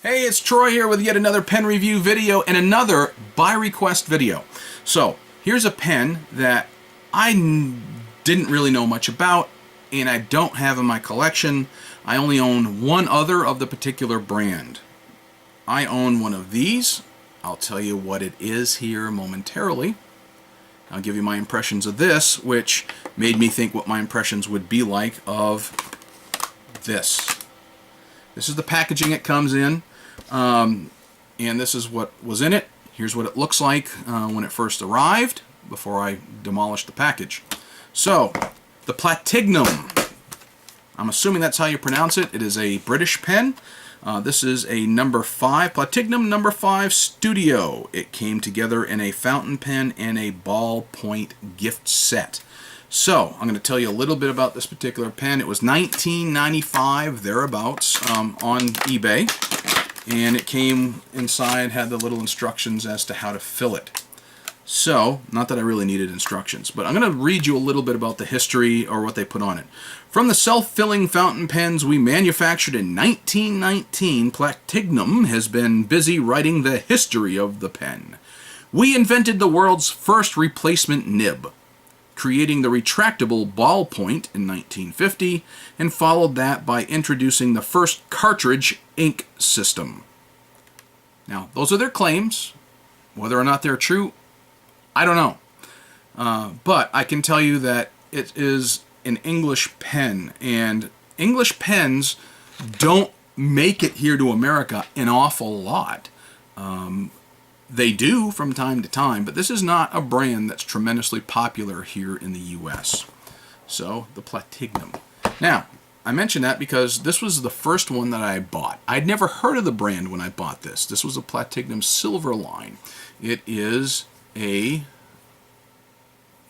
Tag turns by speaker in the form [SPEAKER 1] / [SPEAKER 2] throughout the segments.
[SPEAKER 1] Hey, it's Troy here with yet another pen review video and another by request video. So, here's a pen that I didn't really know much about and I don't have in my collection. I only own one other of the particular brand. I own one of these. I'll tell you what it is here momentarily. I'll give you my impressions of this, which made me think what my impressions would be like of this. This is the packaging it comes in. And this is what was in it. Here's what it looks like when it first arrived, before I demolished the package. So, the Platignum. I'm assuming that's how you pronounce it. It is a British pen. This is a number 5, Platignum number 5 Studio. It came together in a fountain pen and a ballpoint gift set. So, I'm going to tell you a little bit about this particular pen. It was $19.95, thereabouts, on eBay. And it came inside, had the little instructions as to how to fill it. So, not that I really needed instructions, but I'm going to read you a little bit about the history or what they put on it. From the self-filling fountain pens we manufactured in 1919, Platignum has been busy writing the history of the pen. We invented the world's first replacement nib, creating the retractable ballpoint in 1950, and followed that by introducing the first cartridge ink system. Now, those are their claims. Whether or not they're true, I don't know. But I can tell you that it is an English pen, and English pens don't make it here to America an awful lot. They do from time to time, but this is not a brand that's tremendously popular here in the US. So, the Platignum. Now, I mention that because this was the first one that I bought. I'd never heard of the brand when I bought this. This was a Platignum Silver line. It is a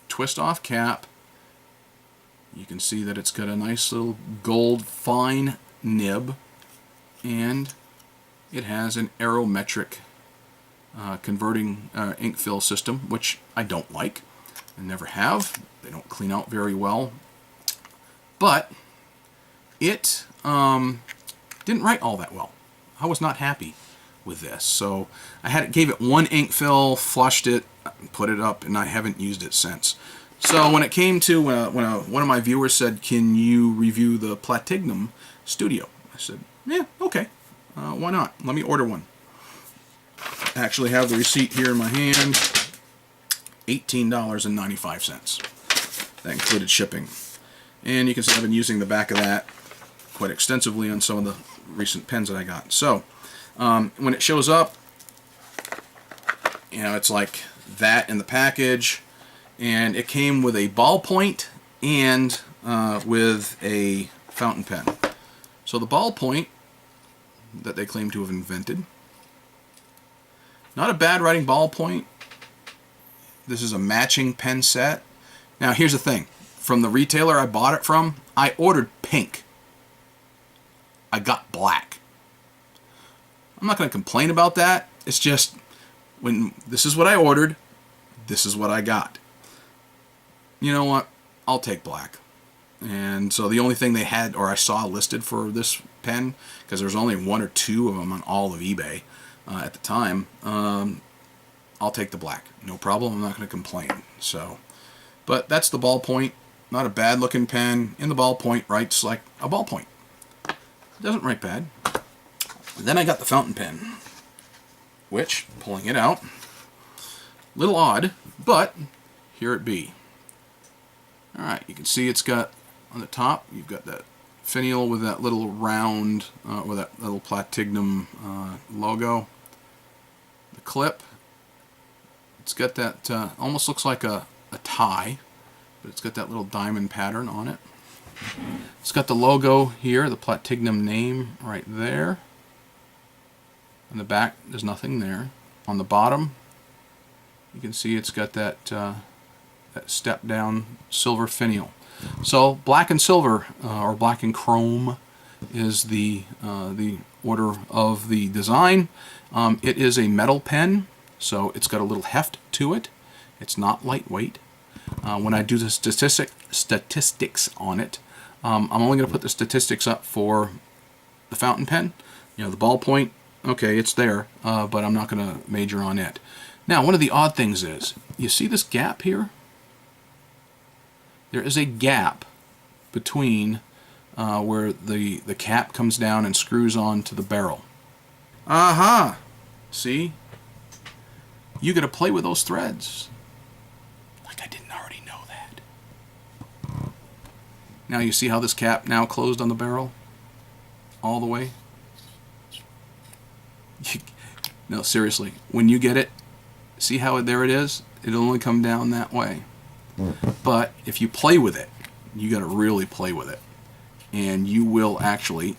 [SPEAKER 1] twist-off cap. You can see that it's got a nice little gold fine nib, and it has an aerometric converting ink fill system, which I don't like and never have. They don't clean out very well. But it didn't write all that well. I was not happy with this. So I gave it one ink fill, flushed it, put it up, and I haven't used it since. So when it came to one of my viewers said, "Can you review the Platignum Studio?" I said, "Yeah, okay. Why not? Let me order one." I actually have the receipt here in my hand. $18.95. That included shipping. And you can see I've been using the back of that quite extensively on some of the recent pens that I got. So, when it shows up, you know, it's like that in the package. And it came with a ballpoint and with a fountain pen. So the ballpoint that they claim to have invented, not a bad writing ballpoint. This is a matching pen set. Now here's the thing. From the retailer I bought it from, I ordered pink. I got black. I'm not going to complain about that. It's just, when this is what I ordered, this is what I got. You know what? I'll take black. And so the only thing they had, or I saw listed for this pen, because there's only one or two of them on all of eBay at the time, I'll take the black. No problem. I'm not going to complain. So, but that's the ballpoint. Not a bad looking pen. In the ballpoint, writes like a ballpoint. It doesn't write bad. Then I got the fountain pen, which, pulling it out, a little odd, but here it be. Alright, you can see it's got, on the top, you've got that finial with that little round, with that little Platignum logo. The clip, it's got that, almost looks like a tie, but it's got that little diamond pattern on it. It's got the logo here, the Platignum name right there. On the back, there's nothing there. On the bottom, you can see it's got that, that step down silver finial. So black and silver, or black and chrome, is the order of the design. It is a metal pen, so it's got a little heft to it. It's not lightweight. When I do the statistics on it, I'm only going to put the statistics up for the fountain pen. You know, the ballpoint Okay, it's there, but I'm not going to major on it. Now, one of the odd things is, you see this gap here? There is a gap between where the cap comes down and screws on to the barrel. Aha! See? You got to play with those threads. Like I didn't already know that. Now you see how this cap now closed on the barrel? All the way? No, seriously. When you get it, see how there it is? It'll only come down that way. But if you play with it, you got to really play with it. And you will actually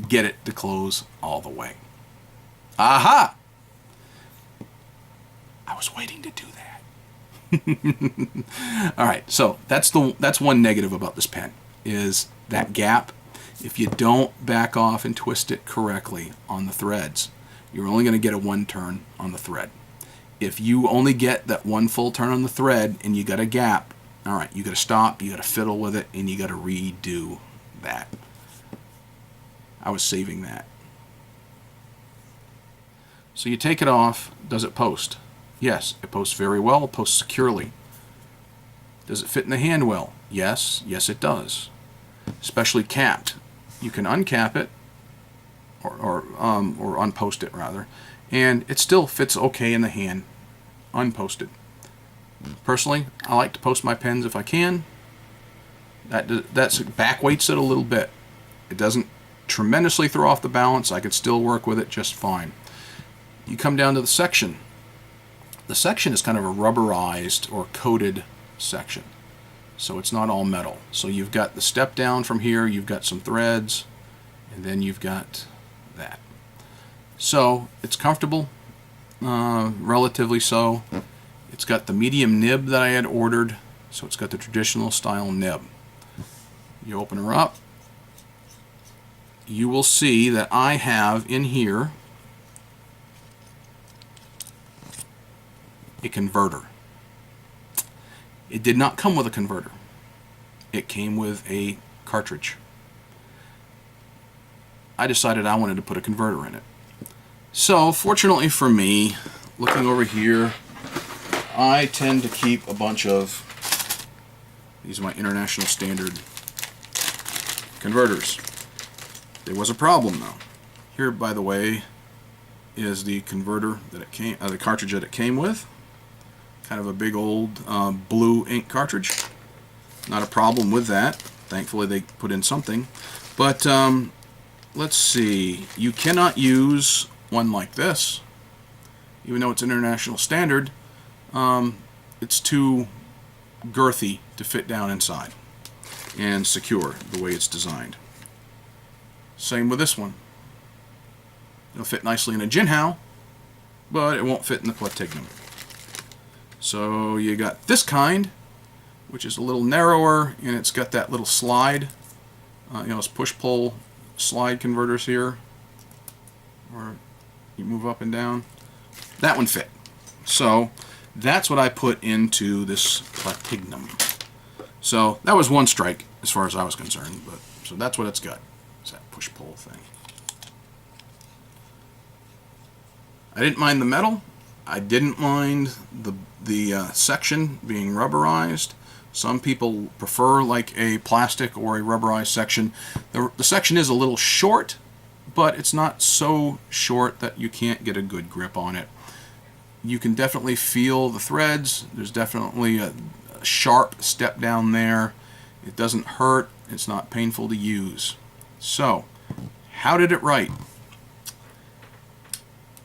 [SPEAKER 1] get it to close all the way. Aha! I was waiting to do that. All right, so that's one negative about this pen, is that gap. If you don't back off and twist it correctly on the threads, you're only going to get a one turn on the thread. If you only get that one full turn on the thread and you got a gap, all right, you got to stop, you got to fiddle with it, and you got to redo that. I was saving that. So you take it off. Does it post? Yes, it posts very well. It posts securely. Does it fit in the hand well? Yes, yes it does. Especially capped. You can uncap it, or unpost it rather, and it still fits okay in the hand, unposted. Personally, I like to post my pens if I can. That's back weights it a little bit. It doesn't tremendously throw off the balance. I could still work with it just fine. You come down to the section. The section is kind of a rubberized or coated section, so it's not all metal. So you've got the step down from here, you've got some threads, and then you've got that. So it's comfortable, relatively so. It's got the medium nib that I had ordered, so it's got the traditional style nib. You open her up, you will see that I have in here a converter. It did not come with a converter. It came with a cartridge. I decided I wanted to put a converter in it. So, fortunately for me, looking over here, I tend to keep a bunch of, these are my international standard converters. There was a problem though. Here, by the way, is the converter that it came, the cartridge that it came with. Kind of a big old blue ink cartridge. Not a problem with that. Thankfully they put in something. But let's see. You cannot use one like this. Even though it's international standard, it's too girthy to fit down inside and secure the way it's designed. Same with this one. It'll fit nicely in a Jinhao, but it won't fit in the Platignum. So you got this kind, which is a little narrower, and it's got that little slide. It's push-pull slide converters here, where you move up and down. That one fit. So that's what I put into this Platignum. So that was one strike as far as I was concerned. But so that's what it's got. It's that push-pull thing. I didn't mind the metal. I didn't mind the section being rubberized. Some people prefer like a plastic or a rubberized section. The section is a little short, but it's not so short that you can't get a good grip on it. You can definitely feel the threads. There's definitely a sharp step down there. It doesn't hurt. It's not painful to use. So, how did it write?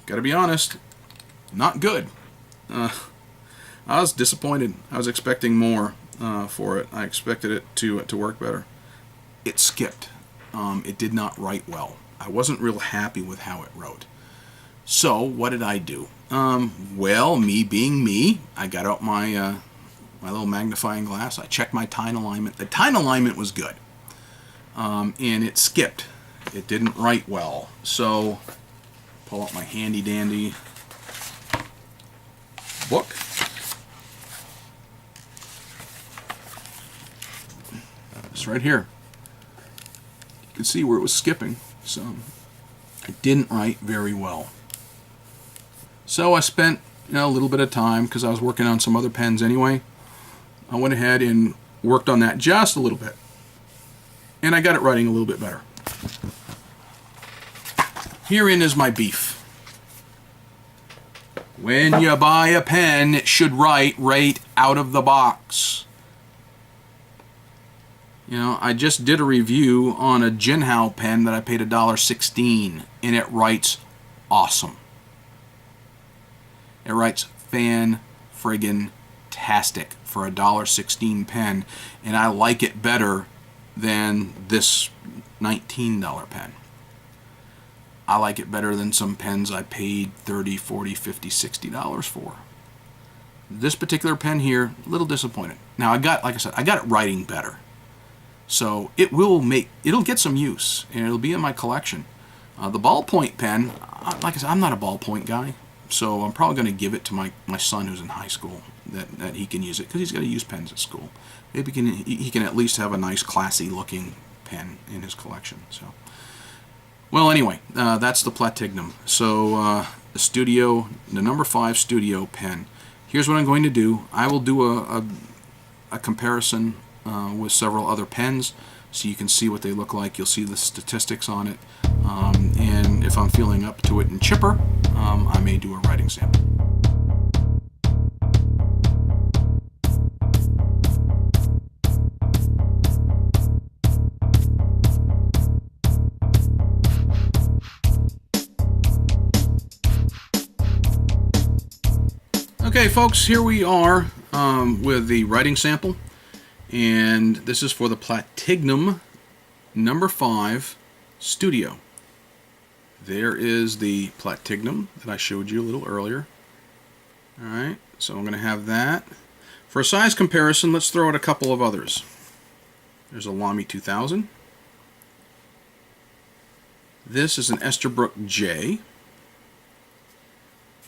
[SPEAKER 1] Gotta be honest, not good. I was disappointed. I was expecting more for it. I expected it to work better. It skipped. It did not write well. I wasn't real happy with how it wrote. So what did I do? Well, me being me, I got out my my little magnifying glass. I checked my tine alignment. The tine alignment was good, and it skipped. It didn't write well. So pull out my handy dandy book. It's right here. You can see where it was skipping. So It didn't write very well. So I spent a little bit of time, because I was working on some other pens anyway. I went ahead and worked on that just a little bit. And I got it writing a little bit better. Herein is my beef. When you buy a pen, it should write right out of the box. I just did a review on a Jinhao pen that I paid $1.16, and it writes awesome. It writes fan-friggin-tastic for a $1.16 pen, and I like it better than this $19 pen. I like it better than some pens I paid $30, $40, $50, $60 for. This particular pen here, a little disappointed. Now like I said, I got it writing better. So it'll get some use, and it'll be in my collection. The ballpoint pen, like I said, I'm not a ballpoint guy, so I'm probably going to give it to my son who's in high school, that he can use it, because he's got to use pens at school. Maybe he can at least have a nice, classy looking pen in his collection. So, well, anyway, that's the Platignum. So the number 5 studio pen. Here's what I'm going to do. I will do a comparison with several other pens, so you can see what they look like. You'll see the statistics on it, and if I'm feeling up to it and chipper, I may do a writing sample. Okay, folks, here we are with the writing sample, and this is for the Platignum number 5 Studio. There is the Platignum that I showed you a little earlier. Alright, so I'm going to have that. For a size comparison, let's throw out a couple of others. There's a Lamy 2000. This is an Esterbrook J.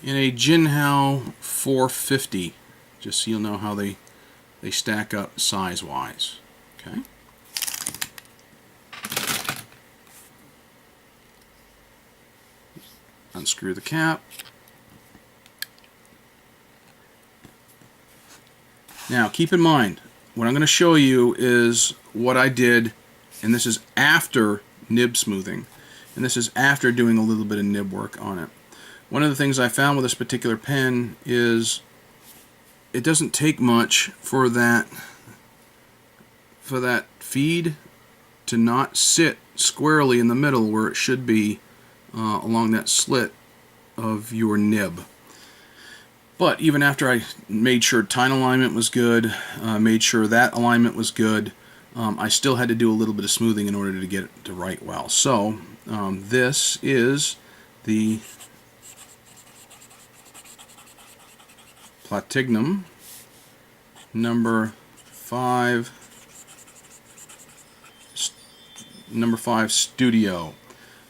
[SPEAKER 1] And a Jinhao 450, just so you'll know how they stack up size-wise. Okay. Unscrew the cap. Now, keep in mind, what I'm going to show you is what I did, and this is after nib smoothing, and this is after doing a little bit of nib work on it. One of the things I found with this particular pen is it doesn't take much for that feed to not sit squarely in the middle where it should be, along that slit of your nib. But even after I made sure tine alignment was good, made sure that alignment was good, I still had to do a little bit of smoothing in order to get it to write well. So this is the Platignum number 5 Studio.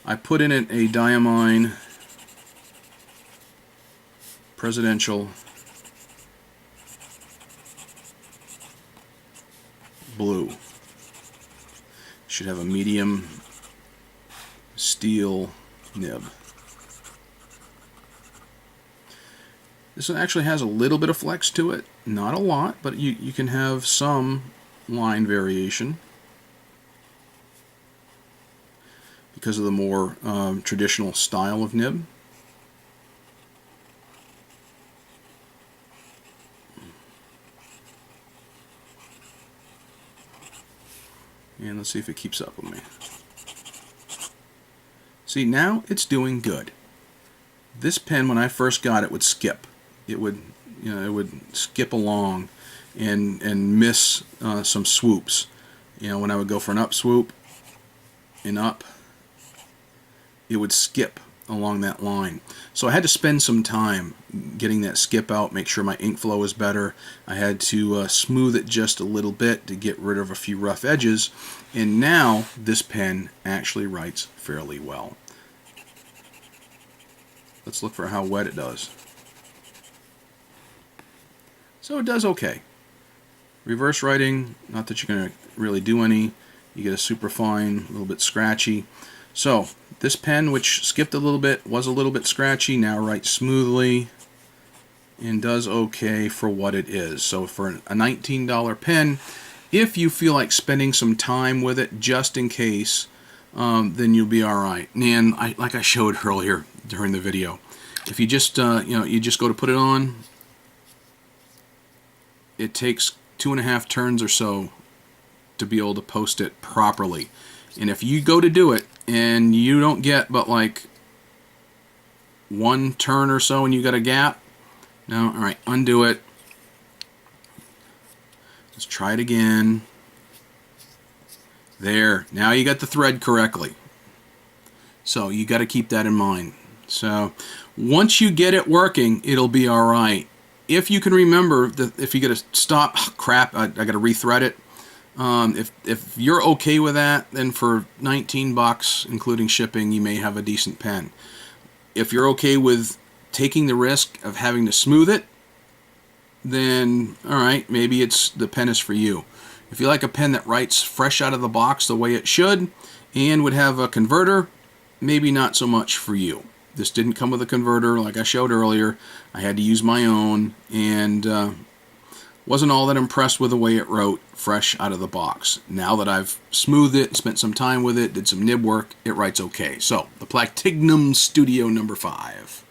[SPEAKER 1] I put in it a diamine presidential blue. Should have a medium steel nib. This one actually has a little bit of flex to it, not a lot, but you can have some line variation because of the more traditional style of nib. And let's see if it keeps up with me. See, now it's doing good. This pen, when I first got it, would skip. It would skip along and miss some swoops. When I would go for an up swoop and up, it would skip along that line. So I had to spend some time getting that skip out, make sure my ink flow was better. I had to smooth it just a little bit to get rid of a few rough edges, and now this pen actually writes fairly well. Let's look for how wet it does. So it does okay. Reverse writing, not that you're going to really do any. You get a super fine, a little bit scratchy. So this pen, which skipped a little bit, was a little bit scratchy, now writes smoothly and does okay for what it is. So for a $19 pen, if you feel like spending some time with it just in case, then you'll be all right. And like I showed earlier during the video, if you just you just go to put it on, it takes 2.5 turns or so to be able to post it properly. And if you go to do it and you don't get but like 1 turn or so and you got a gap, no, all right, undo it. Let's try it again. There, now you got the thread correctly. So you got to keep that in mind. So once you get it working, it'll be all right. If you can remember that, if you get to stop, crap, I got to rethread it. If you're okay with that, then for 19 bucks, including shipping, you may have a decent pen. If you're okay with taking the risk of having to smooth it, then all right, maybe the pen is for you. If you like a pen that writes fresh out of the box the way it should and would have a converter, maybe not so much for you. This didn't come with a converter like I showed earlier. I had to use my own, and wasn't all that impressed with the way it wrote fresh out of the box. Now that I've smoothed it, spent some time with it, did some nib work, it writes okay. So the Platignum Studio number 5.